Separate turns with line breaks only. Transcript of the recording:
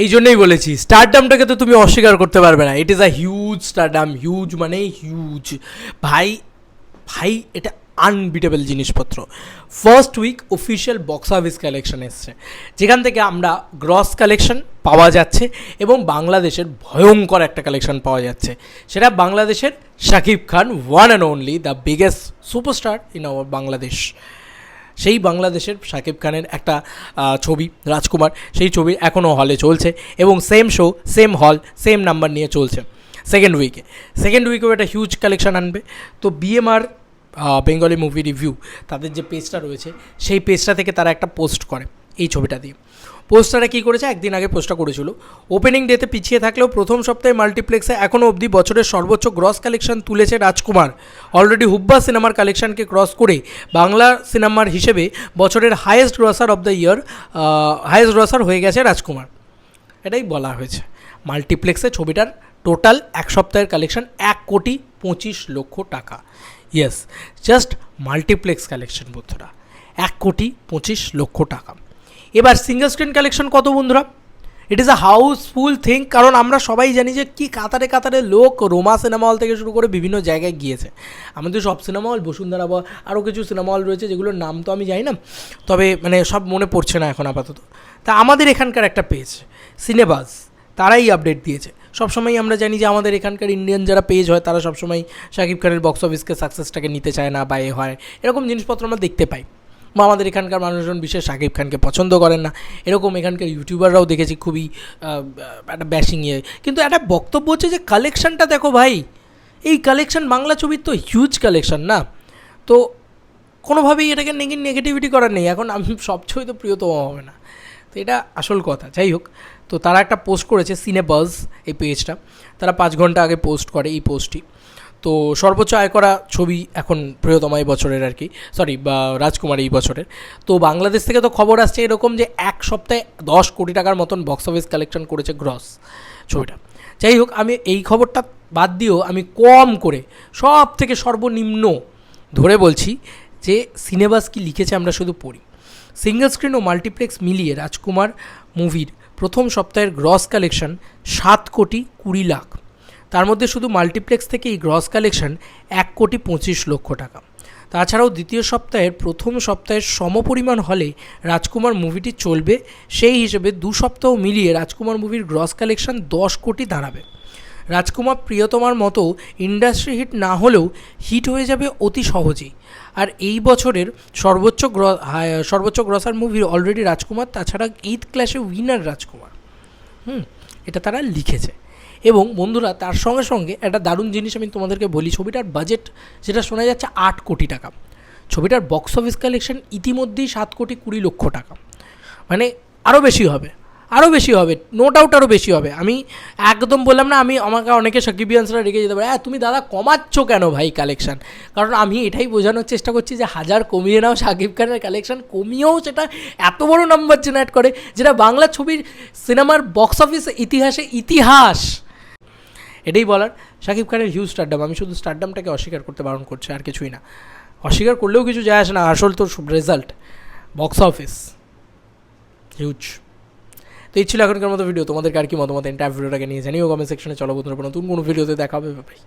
এই জন্যই বলেছি স্টারডামটাকে তো তুমি অস্বীকার করতে পারবে না। It is a huge stardom, huge মানে হিউজ ভাই। ভাই এটা আনবিটেবল জিনিসপত্র। First week official box office collection এসছে, যেখান থেকে আমরা গ্রস কালেকশন পাওয়া যাচ্ছে এবং বাংলাদেশের ভয়ঙ্কর একটা কালেকশন পাওয়া যাচ্ছে। সেটা বাংলাদেশের Shakib Khan, one and only the biggest superstar in our Bangladesh. সেই বাংলাদেশের শাকিব খানের একটা ছবি রাজকুমার, সেই ছবি এখনও হলে চলছে এবং সেম শো, সেম হল, সেম নাম্বার নিয়ে চলছে সেকেন্ড উইকেও একটা হিউজ কালেকশন আনবে। তো বিএমআর বেঙ্গলি মুভি রিভিউ তাদের যে পেজটা রয়েছে সেই পেজটা থেকে তারা একটা পোস্ট করে এই ছবিটা দিয়ে। পোস্টারে কী করেছে, একদিন আগে পোস্টটা করেছিল, ওপেনিং ডেতে পিছিয়ে থাকলেও প্রথম সপ্তাহে মাল্টিপ্লেক্সে এখনও অবধি বছরের সর্বোচ্চ গ্রস কালেকশন তুলেছে রাজকুমার। অলরেডি হুব্বা সিনেমার কালেকশনকে ক্রস করে বাংলা সিনেমার হিসেবে বছরের highest grosser of the year, highest grosser হয়ে গেছে রাজকুমার। এটাই বলা হয়েছে। মাল্টিপ্লেক্সে ছবিটার টোটাল এক সপ্তাহের কালেকশন 1,25,00,000 টাকা। ইয়েস, জাস্ট মাল্টিপ্লেক্স কালেকশন বন্ধুরা, 1,25,00,000 টাকা। এবার সিঙ্গল স্ক্রিন কালেকশন কত বন্ধুরা? It is a housefull thing, কারণ আমরা সবাই জানি যে কি কাতারে কাতারে লোক রোমা সিনেমা হল থেকে শুরু করে বিভিন্ন জায়গায় গিয়েছে। আমাদের সব সিনেমা হল, বসুন্ধরা বা আরও কিছু সিনেমা হল রয়েছে যেগুলোর নাম তো আমি জানি না, তবে মানে সব মনে পড়ছে না এখন আপাতত। তা আমাদের এখানকার একটা পেজ সিনেবাজ, তারাই আপডেট দিয়েছে। সবসময় আমরা জানি যে আমাদের এখানকার ইন্ডিয়ান যারা পেজ হয় তারা সবসময় শাকিব খানের বক্স অফিসকে সাকসেসটাকে নিতে চায় না বা এ হয়, এরকম জিনিসপত্র আমরা দেখতে পাই। বা আমাদের এখানকার মানুষজন বিশেষ শাকিব খানকে পছন্দ করেন না, এরকম এখানকার ইউটিউবাররাও দেখেছি খুবই একটা ব্যাশিং ইয়ে। কিন্তু একটা বক্তব্য হচ্ছে যে কালেকশানটা দেখো ভাই, এই কালেকশান বাংলা ছবির তো হিউজ কালেকশান না, তো কোনোভাবেই এটাকে নেগেটিভিটি করার নেই। এখন আমি সব ছবি তো প্রিয়তম হবে না, তো এটা আসল কথা। যাই হোক, তো তারা একটা পোস্ট করেছে সিনেবাজ, এই পেজটা তারা 5 ঘন্টা আগে পোস্ট করে এই পোস্টটি। তো সর্বোচ্চ আয় করা ছবি এখন প্রিয়তমা এই বছরের আর কি, বা রাজকুমার এই বছরের। তো বাংলাদেশ থেকে তো খবর আসছে এরকম যে এক সপ্তাহে 10 কোটি টাকার মতন বক্স অফিস কালেকশন করেছে গ্রস ছবিটা। যাই হোক, আমি এই খবরটা বাদ দিয়েও আমি কম করে সব থেকে সর্বনিম্ন ধরে বলছি যে সিনেবাস কি লিখেছে আমরা শুধু পড়ি। সিঙ্গল স্ক্রিন ও মাল্টিপ্লেক্স মিলিয়ে রাজকুমার মুভির প্রথম সপ্তাহের গ্রস কালেকশন 7,20,00,000। তার মধ্যে শুধু মাল্টিপ্লেক্স থেকে এই গ্রস কালেকশন 1,25,00,000 টাকা। তাছাড়াও দ্বিতীয় সপ্তাহের প্রথম সপ্তাহের সমপরিমাণ হলে রাজকুমার মুভিটি চলবে, সেই হিসেবে 2 সপ্তাহ মিলিয়ে রাজকুমার মুভির গ্রস কালেকশন 10 কোটি দাঁড়াবে। রাজকুমার প্রিয়তমার মতো ইন্ডাস্ট্রি হিট না হলেও হিট হয়ে যাবে অতি সহজেই। আর এই বছরের সর্বোচ্চ গ্রসার মুভির অলরেডি রাজকুমার, তাছাড়া ঈদ ক্ল্যাশে উইনার রাজকুমার। এটা তারা লিখেছে। এবং বন্ধুরা, তার সঙ্গে সঙ্গে একটা দারুণ জিনিস আমি তোমাদেরকে বলি, ছবিটার বাজেট যেটা শোনা যাচ্ছে 8 কোটি টাকা। ছবিটার বক্স অফিস কালেকশন ইতিমধ্যেই 7,20,00,000 টাকা। মানে আরও বেশি হবে, নো ডাউট আরও বেশি হবে। আমি একদম বললাম না, আমাকে অনেকে সাকিবিয়ানসরা রেখে যেতে পারে, তুমি দাদা কমাচ্ছ কেন ভাই কালেকশান? কারণ আমি এটাই বোঝানোর চেষ্টা করছি যে হাজার কমিয়ে নাও, শাকিব খানের কালেকশান কমিয়েও সেটা এত বড় নাম্বার জেনারেট করে, যেটা বাংলা ছবির সিনেমার বক্স অফিস ইতিহাসে ইতিহাস। এটাই বলার। শাকিব খানের হিউজ স্টারডাম, আমি শুধু স্টারডামটাকে অস্বীকার করতে বারণ করছি, আর কিছুই না। অস্বীকার করলেও কিছু যায় আসে না, আসল তো রেজাল্ট বক্স অফিস হিউজ। তো এই ছিল এখনকার মতো ভিডিও। তোমাদের আর কি মতামত এন্টায়ার ভিডিওটাকে নিয়ে জানিও কমেন্ট সেকশনে। চলো বন্ধুরা, নতুন কোনো ভিডিওতে দেখা হবে ভাই।